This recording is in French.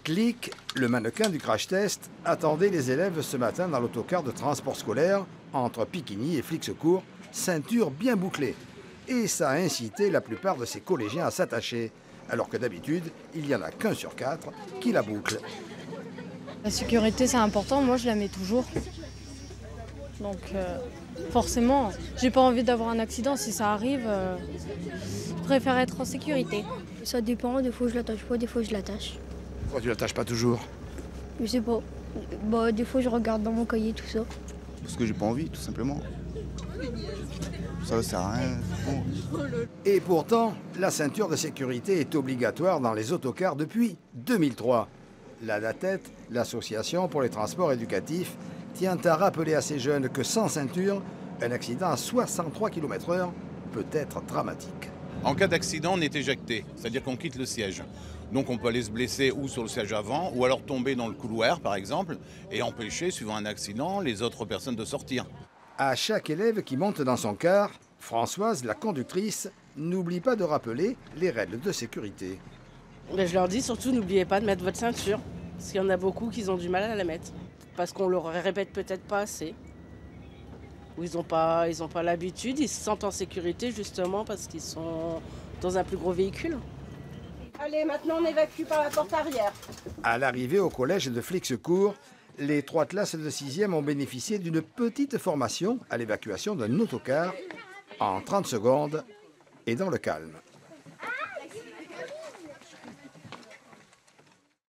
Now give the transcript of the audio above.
Clic, le mannequin du crash test attendait les élèves ce matin dans l'autocar de transport scolaire entre Piquigny et Flixecourt, ceinture bien bouclée. Et ça a incité la plupart de ses collégiens à s'attacher, alors que d'habitude, il n'y en a qu'un sur 4 qui la boucle. La sécurité, c'est important, moi je la mets toujours. Donc forcément, j'ai pas envie d'avoir un accident. Si ça arrive, je préfère être en sécurité. Ça dépend, des fois je l'attache pas, des fois je l'attache. Pourquoi tu l'attaches pas toujours? Je sais pas. Bah, des fois je regarde dans mon cahier tout ça. Parce que j'ai pas envie, tout simplement. Ça sert à rien. Et pourtant, la ceinture de sécurité est obligatoire dans les autocars depuis 2003. La DATET, l'Association pour les transports éducatifs, tient à rappeler à ces jeunes que sans ceinture, un accident à 63 km/h peut être dramatique. En cas d'accident, on est éjecté, c'est-à-dire qu'on quitte le siège. Donc on peut aller se blesser ou sur le siège avant, ou alors tomber dans le couloir, par exemple, et empêcher, suivant un accident, les autres personnes de sortir. À chaque élève qui monte dans son car, Françoise, la conductrice, n'oublie pas de rappeler les règles de sécurité. Je leur dis surtout, n'oubliez pas de mettre votre ceinture, parce qu'il y en a beaucoup qui ont du mal à la mettre, parce qu'on leur répète peut-être pas assez, ou ils n'ont pas l'habitude, ils se sentent en sécurité justement parce qu'ils sont dans un plus gros véhicule. Allez, maintenant on évacue par la porte arrière. À l'arrivée au collège de Flixecourt, les 3 classes de 6e ont bénéficié d'une petite formation à l'évacuation d'un autocar en 30 secondes et dans le calme.